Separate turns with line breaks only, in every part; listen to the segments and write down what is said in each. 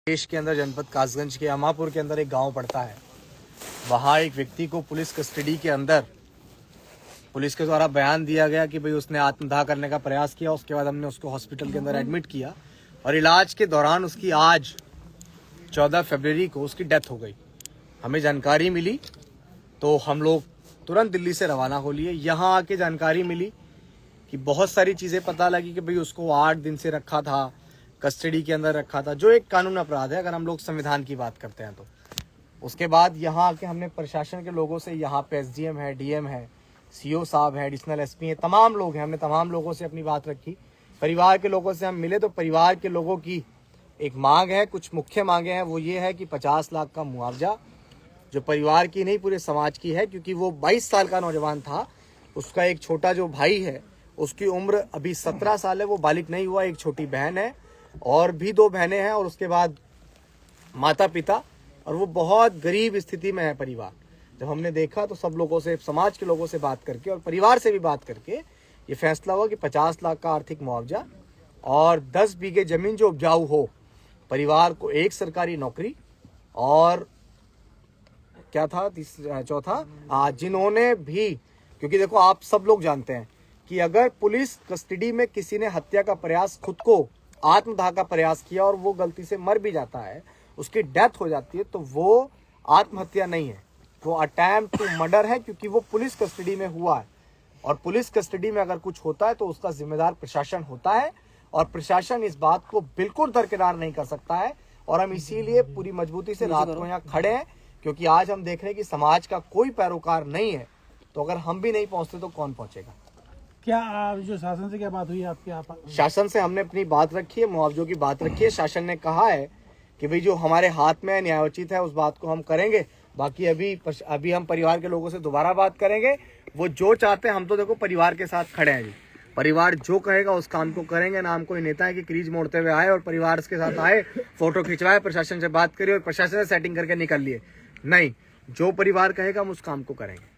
देश के अंदर जनपद कासगंज के अमापुर के अंदर एक गांव पड़ता है। वहाँ एक व्यक्ति को पुलिस कस्टडी के अंदर पुलिस के द्वारा बयान दिया गया कि भाई उसने आत्मदाह करने का प्रयास किया। उसके बाद हमने उसको हॉस्पिटल के अंदर एडमिट किया और इलाज के दौरान उसकी आज 14 फरवरी को उसकी डेथ हो गई। हमें जानकारी मिली तो हम लोग तुरंत दिल्ली से रवाना हो लिए। यहाँ आके जानकारी मिली कि बहुत सारी चीज़ें पता लगी कि भाई उसको 8 दिन से रखा था, कस्टडी के अंदर रखा था, जो एक कानून अपराध है अगर हम लोग संविधान की बात करते हैं तो। उसके बाद यहाँ आके हमने प्रशासन के लोगों से, यहाँ पे एसडीएम है, डीएम है, सीओ साहब है, एडिशनल एसपी है, तमाम लोग हैं, हमने तमाम लोगों से अपनी बात रखी। परिवार के लोगों से हम मिले तो परिवार के लोगों की एक मांग है, कुछ मुख्य मांगे हैं। वो ये है कि 50 लाख का मुआवजा जो परिवार की नहीं पूरे समाज की है, क्योंकि वो 22 साल का नौजवान था। उसका एक छोटा जो भाई है उसकी उम्र अभी 17 साल है, वो बालिग नहीं हुआ। एक छोटी बहन है और भी 2 बहनें हैं और उसके बाद माता पिता, और वो बहुत गरीब स्थिति में है परिवार। जब हमने देखा तो सब लोगों से, समाज के लोगों से बात करके और परिवार से भी बात करके ये फैसला हुआ कि 50 लाख का आर्थिक मुआवजा और 10 बीघे जमीन जो उपजाऊ हो, परिवार को एक सरकारी नौकरी और क्या था चौथा, जिन्होंने भी, क्योंकि देखो आप सब लोग जानते हैं कि अगर पुलिस कस्टडी में किसी ने हत्या का प्रयास, खुद को आत्मदाह का प्रयास किया और वो गलती से मर भी जाता है, उसकी डेथ हो जाती है, तो वो आत्महत्या नहीं है, वो अटेम्प्ट टू मर्डर है, क्योंकि वो पुलिस कस्टडी में हुआ है। और पुलिस कस्टडी में अगर कुछ होता है तो उसका जिम्मेदार प्रशासन होता है और प्रशासन इस बात को बिल्कुल दरकिनार नहीं कर सकता है। और हम इसीलिए पूरी मजबूती से रात को यहाँ खड़े हैं, क्योंकि आज हम देख रहे हैं कि समाज का कोई पैरोकार नहीं है, तो अगर हम भी नहीं पहुंचते तो कौन पहुंचेगा।
क्या जो शासन से क्या बात हुई आपकी? आप
शासन से हमने अपनी बात रखी है, मुआवजों की बात रखी है। शासन ने कहा है कि भाई जो हमारे हाथ में न्यायोचित है उस बात को हम करेंगे। बाकी अभी हम परिवार के लोगों से दोबारा बात करेंगे। वो जो चाहते हैं, हम तो देखो परिवार के साथ खड़े हैं जी। परिवार जो कहेगा उस काम को करेंगे। ना हम कोई नेता है कि क्रीज मोड़ते हुए आए और परिवार के साथ आए, फोटो खिंचवाए, प्रशासन से बात करिए और प्रशासन से सेटिंग करके निकल लिए। नहीं, जो परिवार कहेगा हम उस काम को करेंगे।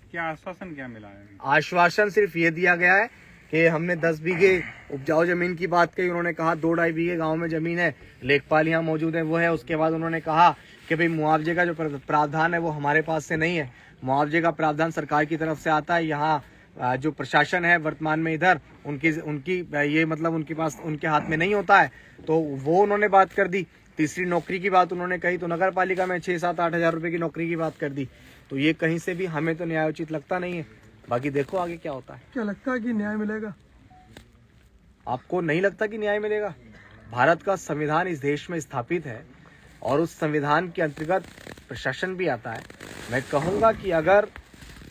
क्या आश्वासन क्या मिला है?
आश्वासन सिर्फ ये दिया गया है कि हमने 10 बीघे उपजाऊ जमीन की बात कही। उन्होंने कहा 2-2.5 बीघे गांव में जमीन है, लेखपाल यहाँ मौजूद है, वो है। उसके बाद उन्होंने कहा कि भाई मुआवजे का जो प्रावधान है वो हमारे पास से नहीं है, मुआवजे का प्रावधान सरकार की तरफ से आता है। यहाँ जो प्रशासन है वर्तमान में इधर, उनकी ये मतलब उनके पास, उनके हाथ में नहीं होता है, तो वो उन्होंने बात कर दी। तीसरी नौकरी की बात उन्होंने कही तो नगर पालिका में 6-7-8 हज़ार रुपए की नौकरी की बात कर दी। तो ये कहीं से भी हमें तो न्यायोचित लगता नहीं है। बाकी देखो आगे क्या होता है।
क्या लगता है कि न्याय मिलेगा?
आपको नहीं लगता कि न्याय मिलेगा? भारत का संविधान इस देश में स्थापित है और उस संविधान के अंतर्गत प्रशासन भी आता है। मैं कहूंगा कि अगर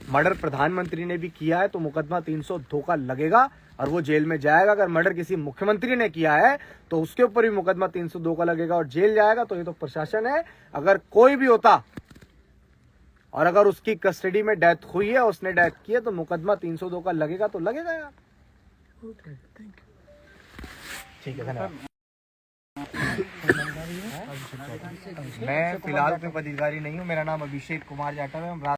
मर्डर प्रधानमंत्री ने भी किया है तो मुकदमा 302 का लगेगा और वो जेल में जाएगा। अगर मर्डर किसी मुख्यमंत्री ने किया है तो उसके ऊपर भी मुकदमा 302 का लगेगा और जेल जाएगा। तो ये तो प्रशासन है। अगर कोई भी होता और अगर उसकी कस्टडी में डेथ हुई है, उसने डेथ की है, तो मुकदमा 302 का लगेगा तो लगेगा यार। ठीक है, धन्यवाद। मैं फिलहाल कोई पदाधिकारी नहीं हूँ। मेरा नाम अभिषेक कुमार जाटव है।